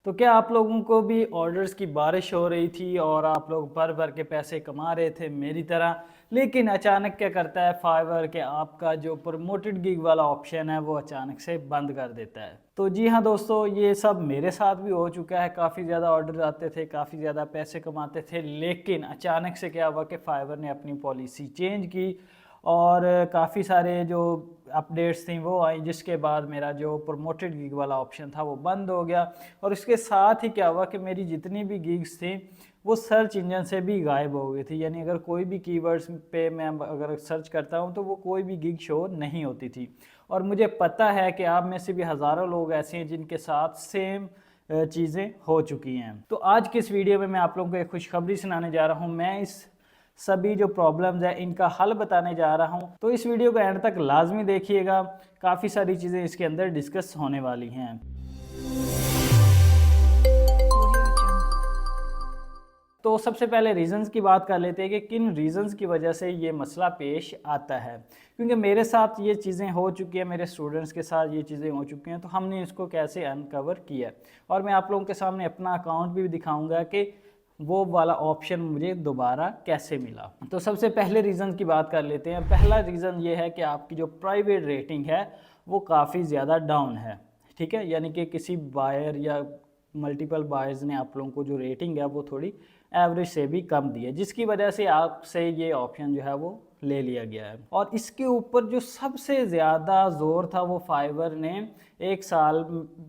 तो क्या आप लोगों को भी ऑर्डर्स की बारिश हो रही थी और आप लोग भर भर के पैसे कमा रहे थे मेरी तरह, लेकिन अचानक क्या करता है फाइवर के आपका जो प्रमोटेड गिग वाला ऑप्शन है वो अचानक से बंद कर देता है। तो जी हाँ दोस्तों, ये सब मेरे साथ भी हो चुका है। काफ़ी ज़्यादा ऑर्डर आते थे, काफ़ी ज़्यादा पैसे कमाते थे, लेकिन अचानक से क्या हुआ कि फाइवर ने अपनी पॉलिसी चेंज की और काफ़ी सारे जो अपडेट्स थी वो आई, जिसके बाद मेरा जो प्रमोटेड गिग वाला ऑप्शन था वो बंद हो गया। और इसके साथ ही क्या हुआ कि मेरी जितनी भी गिग्स थी वो सर्च इंजन से भी गायब हो गई थी। यानी अगर कोई भी कीवर्ड्स पे मैं अगर सर्च करता हूँ तो वो कोई भी गिग शो नहीं होती थी। और मुझे पता है कि आप में से भी हज़ारों लोग ऐसे हैं जिनके साथ सेम चीज़ें हो चुकी हैं। तो आज की इस वीडियो में मैं आप लोगों को एक खुशखबरी सुनाने जा रहा हूँ। मैं इस सभी जो प्रॉब्लम्स है इनका हल बताने जा रहा हूँ, तो इस वीडियो को एंड तक लाजमी देखिएगा। काफ़ी सारी चीज़ें इसके अंदर डिस्कस होने वाली हैं। तो सबसे पहले रीज़न्स की बात कर लेते हैं कि किन रीज़न्स की वजह से ये मसला पेश आता है। क्योंकि मेरे साथ ये चीज़ें हो चुकी हैं, मेरे स्टूडेंट्स के साथ ये चीज़ें हो चुकी हैं, तो हमने इसको कैसे अनकवर किया। और मैं आप लोगों के सामने अपना अकाउंट भी दिखाऊंगा कि वो वाला ऑप्शन मुझे दोबारा कैसे मिला। तो सबसे पहले रीज़न की बात कर लेते हैं। पहला रीज़न ये है कि आपकी जो प्राइवेट रेटिंग है वो काफ़ी ज़्यादा डाउन है। ठीक है, यानी कि किसी बायर या मल्टीपल बायर्स ने आप लोगों को जो रेटिंग है वो थोड़ी एवरेज से भी कम दी है, जिसकी वजह से आपसे ये ऑप्शन जो है वो ले लिया गया है। और इसके ऊपर जो सबसे ज़्यादा ज़ोर था वो फाइवर ने 1 साल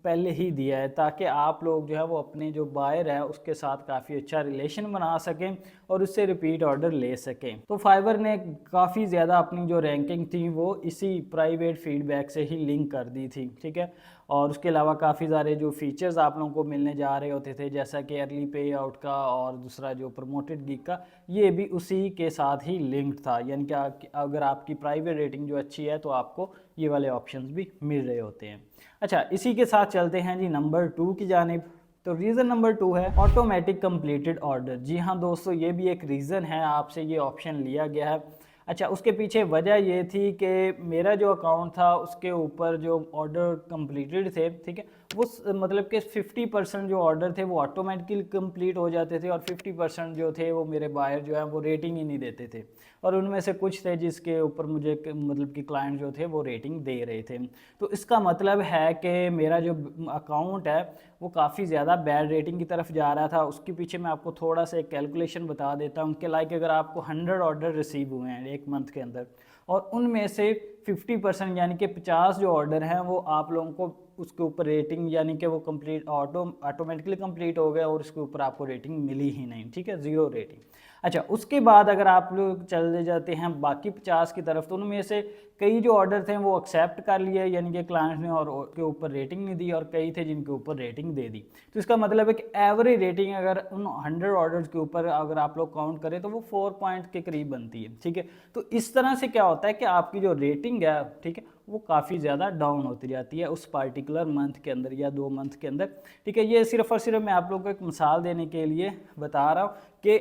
पहले ही दिया है, ताकि आप लोग जो है वो अपने जो बायर है उसके साथ काफ़ी अच्छा रिलेशन बना सकें और उससे रिपीट ऑर्डर ले सकें। तो फाइवर ने काफ़ी ज़्यादा अपनी जो रैंकिंग थी वो इसी प्राइवेट फीडबैक से ही लिंक कर दी थी। ठीक है, और उसके अलावा काफ़ी सारे जो फीचर्स आप लोगों को मिलने जा रहे होते थे, जैसा कि अर्ली पे आउट का और दूसरा जो प्रमोटेड गिग का, ये भी उसी के साथ ही लिंक्ड था। यानी कि अगर आपकी प्राइवेट रेटिंग जो अच्छी है तो आपको ये वाले ऑप्शंस भी मिल रहे होते हैं। अच्छा, इसी के साथ चलते हैं जी नंबर 2 की जानिब। तो रीज़न नंबर 2 है ऑटोमेटिक कंप्लीटेड ऑर्डर। जी हाँ दोस्तों, ये भी एक रीज़न है, आपसे ये ऑप्शन लिया गया है। अच्छा, उसके पीछे वजह ये थी कि मेरा जो अकाउंट था उसके ऊपर जो ऑर्डर कंप्लीटेड थे, ठीक है, वो मतलब कि 50% जो ऑर्डर थे वो ऑटोमेटिकली कंप्लीट हो जाते थे और 50% जो थे वो मेरे बायर जो है वो रेटिंग ही नहीं देते थे। और उनमें से कुछ थे जिसके ऊपर मुझे मतलब कि क्लाइंट जो थे वो रेटिंग दे रहे थे। तो इसका मतलब है कि मेरा जो अकाउंट है वो काफ़ी ज़्यादा बैड रेटिंग की तरफ जा रहा था। उसके पीछे मैं आपको थोड़ा सा एक कैलकुलेशन बता देता हूँ कि लाइक अगर आपको 100 ऑर्डर रिसीव हुए हैं एक मंथ के अंदर और उनमें से 50% यानी कि 50 जो ऑर्डर हैं वो आप लोगों को उसके ऊपर रेटिंग यानी कि वो कंप्लीट ऑटोमेटिकली कंप्लीट हो गया और उसके ऊपर आपको रेटिंग मिली ही नहीं। ठीक है, ज़ीरो रेटिंग। अच्छा, उसके बाद अगर आप लोग चले जाते हैं बाकी 50 की तरफ, तो उनमें से कई जो ऑर्डर थे वो एक्सेप्ट कर लिए यानी कि क्लाइंट ने और के ऊपर रेटिंग नहीं दी, और कई थे जिनके ऊपर रेटिंग दे दी। तो इसका मतलब है कि एवरेज रेटिंग अगर उन 100 ऑर्डर्स के ऊपर अगर आप लोग काउंट करें तो वो 4 पॉइंट के करीब बनती है। ठीक है, तो इस तरह से क्या होता है कि आपकी जो रेटिंग है, ठीक है, वो काफ़ी ज़्यादा डाउन होती जाती है उस पार्टिकुलर मंथ के अंदर या 2 मंथ के अंदर। ठीक है, ये सिर्फ और सिर्फ मैं आप लोगों को एक मिसाल देने के लिए बता रहा हूँ कि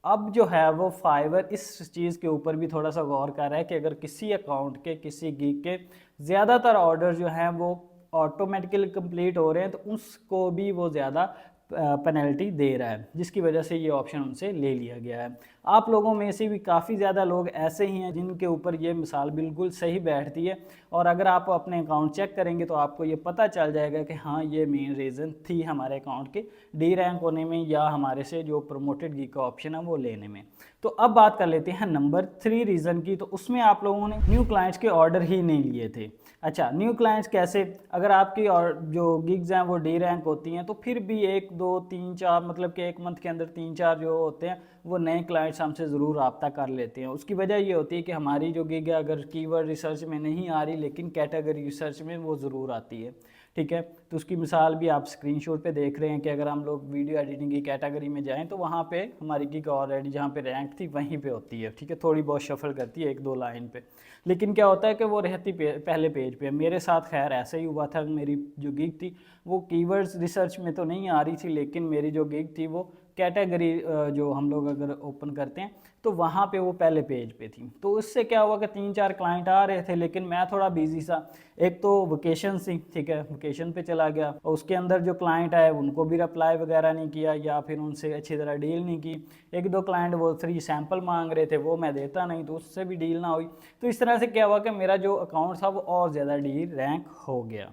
अब जो है वो फाइवर इस चीज़ के ऊपर भी थोड़ा सा गौर कर रहा है कि अगर किसी अकाउंट के किसी गिग के ज़्यादातर ऑर्डर जो हैं वो ऑटोमेटिकली कंप्लीट हो रहे हैं तो उसको भी वो ज़्यादा पेनल्टी दे रहा है, जिसकी वजह से ये ऑप्शन उनसे ले लिया गया है। आप लोगों में से भी काफ़ी ज़्यादा लोग ऐसे ही हैं जिनके ऊपर ये मिसाल बिल्कुल सही बैठती है, और अगर आप अपने अकाउंट चेक करेंगे तो आपको ये पता चल जाएगा कि हाँ, ये मेन रीज़न थी हमारे अकाउंट के डी रैंक होने में या हमारे से जो प्रमोटेड गिग का ऑप्शन है वो लेने में। तो अब बात कर लेते हैं नंबर 3 रीज़न की। तो उसमें आप लोगों ने न्यू क्लाइंट्स के ऑर्डर ही नहीं लिए थे। अच्छा, न्यू क्लाइंट्स कैसे? अगर आपकी और जो गिग्स हैं वो डी रैंक होती हैं तो फिर भी 1 2 3 4 मतलब कि एक मंथ के अंदर 3 4 जो होते हैं वो नए क्लाइंट्स हमसे ज़रूर रब्ता कर लेते हैं। उसकी वजह ये होती है कि हमारी जो गिग है अगर कीवर्ड रिसर्च में नहीं आ रही लेकिन कैटेगरी रिसर्च में वो ज़रूर आती है। ठीक है, तो उसकी मिसाल भी आप स्क्रीनशॉट पे देख रहे हैं कि अगर हम लोग वीडियो एडिटिंग की कैटेगरी में जाएं तो वहाँ पे हमारी गिग ऑलरेडी जहाँ पे रैंक थी वहीं पे होती है। ठीक है, थोड़ी बहुत शफल करती है 1 2 लाइन पे, लेकिन क्या होता है कि वो रहती पहले पेज पे। मेरे साथ खैर ऐसा ही हुआ था, मेरी जो गिग थी वो कीवर्ड्स रिसर्च में तो नहीं आ रही थी लेकिन मेरी जो गिग थी वो कैटेगरी जो हम लोग अगर ओपन करते हैं तो वहाँ पे वो पहले पेज पे थी। तो उससे क्या हुआ कि 3-4 क्लाइंट आ रहे थे, लेकिन मैं थोड़ा बिजी सा, एक तो वेकेशन थी, ठीक है, वेकेशन पे चला गया, और उसके अंदर जो क्लाइंट आए उनको भी रिप्लाई वगैरह नहीं किया या फिर उनसे अच्छी तरह डील नहीं की। 1-2 क्लाइंट वो फ्री सैंपल मांग रहे थे, वो मैं देता नहीं, तो उससे भी डील ना हुई। तो इस तरह से क्या हुआ कि मेरा जो अकाउंट था वो और ज़्यादा डील रैंक हो गया।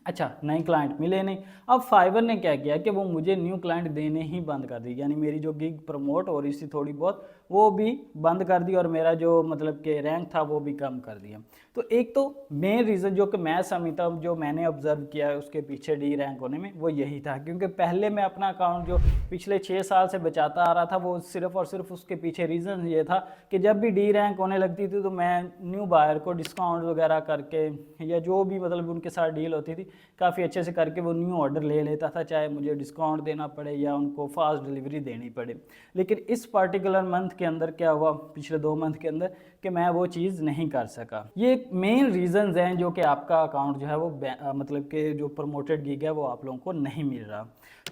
अच्छा, नए क्लाइंट मिले नहीं। अब फाइवर ने क्या किया कि वो मुझे न्यू क्लाइंट देने ही बंद कर दी, यानी मेरी जो गिग प्रमोट हो रही थी थोड़ी बहुत वो भी बंद कर दी, और मेरा जो मतलब कि रैंक था वो भी कम कर दिया। तो एक तो मेन रीज़न जो कि मैं समझता हूँ, जो मैंने ऑब्जर्व किया है उसके पीछे डी रैंक होने में, वो यही था। क्योंकि पहले मैं अपना अकाउंट जो पिछले 6 साल से बचाता आ रहा था, वो सिर्फ और सिर्फ उसके पीछे रीज़न ये था कि जब भी डी रैंक होने लगती थी तो मैं न्यू बायर को डिस्काउंट वगैरह करके या जो भी मतलब उनके साथ डील होती थी काफ़ी अच्छे से करके वो न्यू ऑर्डर ले लेता था, चाहे मुझे डिस्काउंट देना पड़े या उनको फास्ट डिलीवरी देनी पड़े। लेकिन इस पर्टिकुलर मंथ के अंदर क्या हुआ, पिछले 2 मंथ के अंदर, कि मैं वो चीज़ नहीं कर सका। ये मेन रीजंस हैं जो कि आपका अकाउंट जो है वो मतलब कि जो प्रमोटेड गिग है वो आप लोगों को नहीं मिल रहा।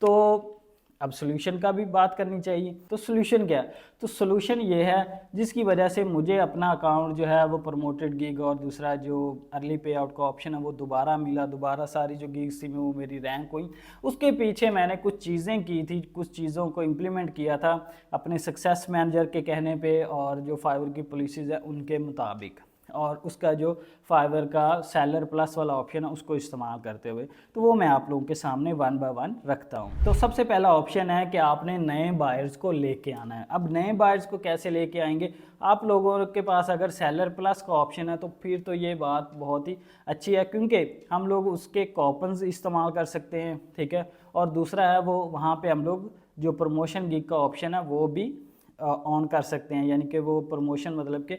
तो अब सोल्यूशन का भी बात करनी चाहिए। तो सोल्यूशन क्या है? तो सोल्यूशन ये है जिसकी वजह से मुझे अपना अकाउंट जो है वो प्रमोटेड गिग और दूसरा जो अर्ली पे आउट का ऑप्शन है वो दोबारा मिला, दोबारा सारी जो गिग्स थी वो मेरी रैंक हुई। उसके पीछे मैंने कुछ चीज़ें की थी, कुछ चीज़ों को इम्प्लीमेंट किया था अपने सक्सेस मैनेजर के कहने पे और जो फाइवर की पॉलिसीज़ है उनके मुताबिक, और उसका जो फाइवर का सेलर प्लस वाला ऑप्शन है उसको इस्तेमाल करते हुए। तो वो मैं आप लोगों के सामने 1 बाय 1 रखता हूँ। तो सबसे पहला ऑप्शन है कि आपने नए बायर्स को लेके आना है। अब नए बायर्स को कैसे लेके आएंगे? आप लोगों के पास अगर सेलर प्लस का ऑप्शन है तो फिर तो ये बात बहुत ही अच्छी है, क्योंकि हम लोग उसके कॉपन्स इस्तेमाल कर सकते हैं, ठीक है। और दूसरा है वो वहाँ पर हम लोग जो प्रमोशन गिग का ऑप्शन है वो भी ऑन कर सकते हैं, यानी कि वो प्रमोशन मतलब कि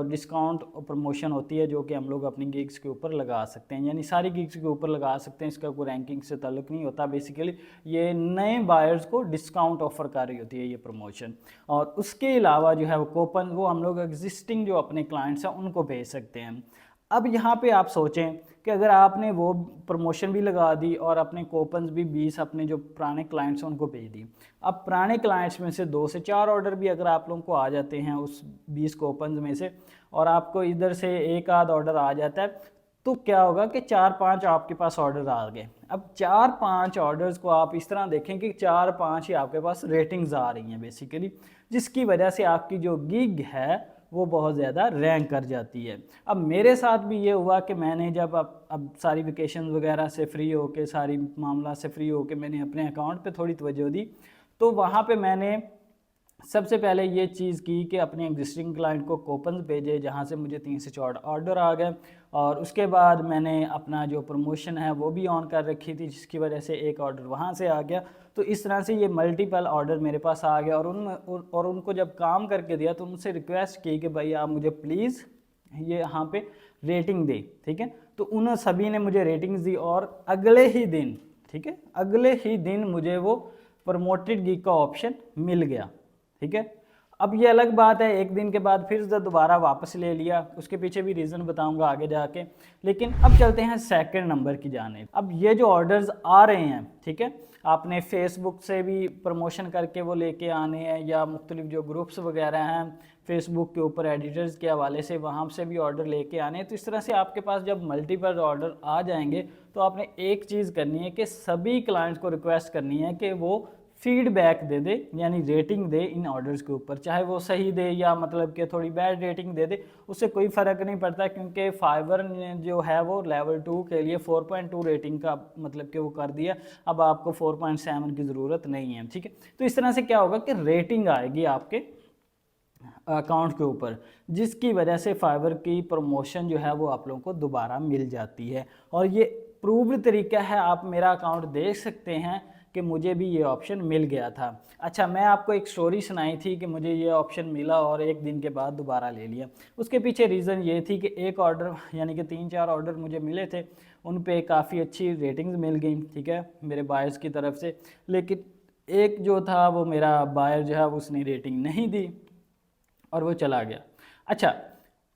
डिस्काउंट प्रमोशन होती है जो कि हम लोग अपनी गिग्स के ऊपर लगा सकते हैं, यानी सारी गिग्स के ऊपर लगा सकते हैं। इसका कोई रैंकिंग से ताल्लुक नहीं होता। बेसिकली ये नए बायर्स को डिस्काउंट ऑफर कर रही होती है ये प्रमोशन। और उसके अलावा जो है वो कूपन वो हम लोग एग्जिस्टिंग जो अपने क्लाइंट्स हैं उनको भेज सकते हैं। अब यहाँ पे आप सोचें कि अगर आपने वो प्रमोशन भी लगा दी और अपने कूपन्स भी 20 अपने जो पुराने क्लाइंट्स हैं उनको भेज दी, अब पुराने क्लाइंट्स में से 2 से 4 ऑर्डर भी अगर आप लोगों को आ जाते हैं उस 20 कूपन्स में से, और आपको इधर से एक आध ऑर्डर आ जाता है, तो क्या होगा कि 4-5 आपके पास ऑर्डर आ गए। अब 4-5 ऑर्डर्स को आप इस तरह देखें कि 4-5 ही आपके पास रेटिंग्स आ रही हैं बेसिकली, जिसकी वजह से आपकी जो गिग है वो बहुत ज़्यादा रैंक कर जाती है। अब मेरे साथ भी ये हुआ कि मैंने जब अब सारी वेकेशन वगैरह से फ्री होके, सारी मामला से फ्री होके मैंने अपने अकाउंट पे थोड़ी तवज्जो दी, तो वहाँ पे मैंने सबसे पहले ये चीज़ की कि अपने एग्जिस्टिंग क्लाइंट को कूपन्स भेजे जहाँ से मुझे 3 से 4 ऑर्डर आ गए, और उसके बाद मैंने अपना जो प्रमोशन है वो भी ऑन कर रखी थी, जिसकी वजह से एक ऑर्डर वहाँ से आ गया। तो इस तरह से ये मल्टीपल ऑर्डर मेरे पास आ गया, और उनको जब काम करके दिया तो उनसे रिक्वेस्ट की कि भाई आप मुझे प्लीज़ ये यहाँ पे रेटिंग दे, ठीक है। तो उन सभी ने मुझे रेटिंग्स दी, और अगले ही दिन, ठीक है, अगले ही दिन मुझे वो प्रमोटेड गिग का ऑप्शन मिल गया, ठीक है। अब ये अलग बात है, एक दिन के बाद फिर से दोबारा वापस ले लिया, उसके पीछे भी रीज़न बताऊंगा आगे जाके। लेकिन अब चलते हैं सेकंड नंबर की जाने। अब ये जो ऑर्डर्स आ रहे हैं, ठीक है, आपने फेसबुक से भी प्रमोशन करके वो लेके आने हैं, या मुख्तलिफ जो ग्रुप्स वगैरह हैं फेसबुक के ऊपर एडिटर्स के हवाले से, वहाँ से भी ऑर्डर लेके आने हैं। तो इस तरह से आपके पास जब मल्टीपल ऑर्डर आ जाएंगे तो आपने एक चीज़ करनी है कि सभी क्लाइंट्स को रिक्वेस्ट करनी है कि वो फीडबैक दे दे, यानी रेटिंग दे इन ऑर्डर्स के ऊपर, चाहे वो सही दे या मतलब कि थोड़ी बैड रेटिंग दे दे, उससे कोई फ़र्क नहीं पड़ता। क्योंकि फाइवर ने जो है वो लेवल 2 के लिए 4.2 रेटिंग का मतलब कि वो कर दिया, अब आपको 4.7 की ज़रूरत नहीं है, ठीक है। तो इस तरह से क्या होगा कि रेटिंग आएगी आपके अकाउंट के ऊपर, जिसकी वजह से फाइवर की प्रमोशन जो है वो आप लोगों को दोबारा मिल जाती है। और ये प्रूव्ड तरीका है, आप मेरा अकाउंट देख सकते हैं कि मुझे भी ये ऑप्शन मिल गया था। अच्छा, मैं आपको एक स्टोरी सुनाई थी कि मुझे ये ऑप्शन मिला और एक दिन के बाद दोबारा ले लिया। उसके पीछे रीज़न ये थी कि एक ऑर्डर यानी कि 3-4 ऑर्डर मुझे मिले थे, उन पे काफ़ी अच्छी रेटिंग्स मिल गई, ठीक है, मेरे बायर्स की तरफ से। लेकिन एक जो था वो मेरा बायर जो है उसने रेटिंग नहीं दी और वो चला गया। अच्छा,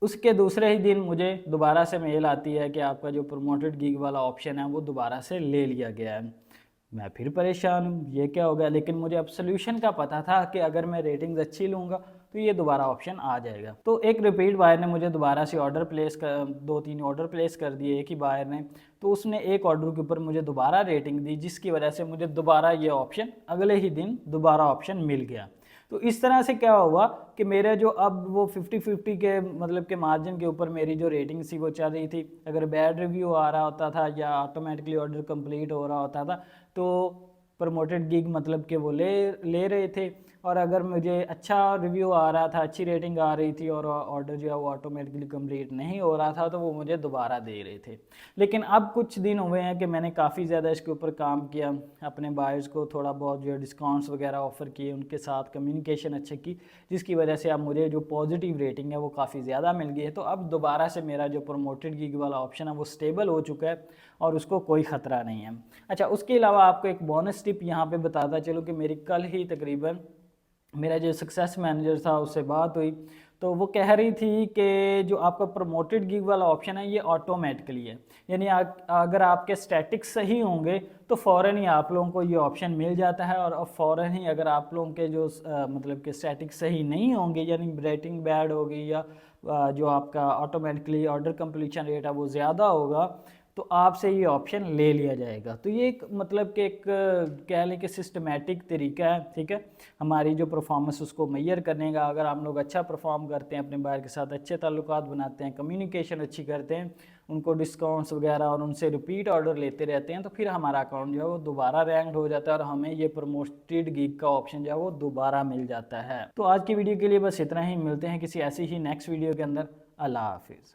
उसके दूसरे ही दिन मुझे दोबारा से मेल आती है कि आपका जो प्रमोटेड गिग वाला ऑप्शन है वो दोबारा से ले लिया गया है। मैं फिर परेशान हूँ, ये क्या हो गया। लेकिन मुझे अब सोल्यूशन का पता था कि अगर मैं रेटिंग्स अच्छी लूँगा तो ये दोबारा ऑप्शन आ जाएगा। तो एक रिपीट बायर ने मुझे दोबारा से ऑर्डर प्लेस कर 2-3 ऑर्डर प्लेस कर दिए एक ही बायर ने। तो उसने एक ऑर्डर के ऊपर मुझे दोबारा रेटिंग दी, जिसकी वजह से मुझे दोबारा ये ऑप्शन अगले ही दिन दोबारा ऑप्शन मिल गया। तो इस तरह से क्या हुआ कि मेरे जो अब वो 50-50 के मतलब के मार्जिन के ऊपर मेरी जो रेटिंग थी वो चल रही थी। अगर बैड रिव्यू आ रहा होता था या ऑटोमेटिकली ऑर्डर कंप्लीट हो रहा होता था तो प्रमोटेड गिग मतलब कि वो ले रहे थे। और अगर मुझे अच्छा रिव्यू आ रहा था, अच्छी रेटिंग आ रही थी और ऑर्डर जो है वो ऑटोमेटिकली कंप्लीट नहीं हो रहा था तो वो मुझे दोबारा दे रहे थे। लेकिन अब कुछ दिन हुए हैं कि मैंने काफ़ी ज़्यादा इसके ऊपर काम किया, अपने बायर्स को थोड़ा बहुत जो है डिस्काउंट्स वगैरह ऑफ़र किए, उनके साथ कम्युनिकेशन अच्छी की, जिसकी वजह से अब मुझे जो पॉजिटिव रेटिंग है वो काफ़ी ज़्यादा मिल गई है। तो अब दोबारा से मेरा जो प्रमोटेड गिग वाला ऑप्शन है वो स्टेबल हो चुका है और उसको कोई ख़तरा नहीं है। अच्छा, उसके अलावा आपको एक बोनस टिप यहाँ पे बताता चलो कि मेरी कल ही तकरीबन मेरा जो सक्सेस मैनेजर था उससे बात हुई, तो वो कह रही थी कि जो आपका प्रमोटेड गिग वाला ऑप्शन है ये ऑटोमेटिकली है। यानी अगर आपके स्टैटिक्स सही होंगे तो फ़ौरन ही आप लोगों को ये ऑप्शन मिल जाता है, और अब फ़ौरन ही अगर आप लोगों के जो मतलब के स्टैटिक्स सही नहीं होंगे, यानी रेटिंग बैड होगी या जो आपका ऑटोमेटिकली ऑर्डर कंप्लीशन रेट है वो ज़्यादा होगा, तो आपसे ये ऑप्शन ले लिया जाएगा। तो ये एक मतलब कि एक कह लें कि सिस्टमेटिक तरीका है, ठीक है, हमारी जो परफॉर्मेंस उसको मैयर करने का। अगर हम लोग अच्छा परफॉर्म करते हैं, अपने बायर के साथ अच्छे ताल्लुकात बनाते हैं, कम्युनिकेशन अच्छी करते हैं, उनको डिस्काउंट्स वगैरह और उनसे रिपीट ऑर्डर लेते रहते हैं, तो फिर हमारा अकाउंट जो है वो दोबारा रैंक्ड हो जाता है और हमें ये प्रमोटेड गिग का ऑप्शन जो है वो दोबारा मिल जाता है। तो आज की वीडियो के लिए बस इतना ही, मिलते हैं किसी ऐसी ही नेक्स्ट वीडियो के अंदर। अल्लाह हाफिज़।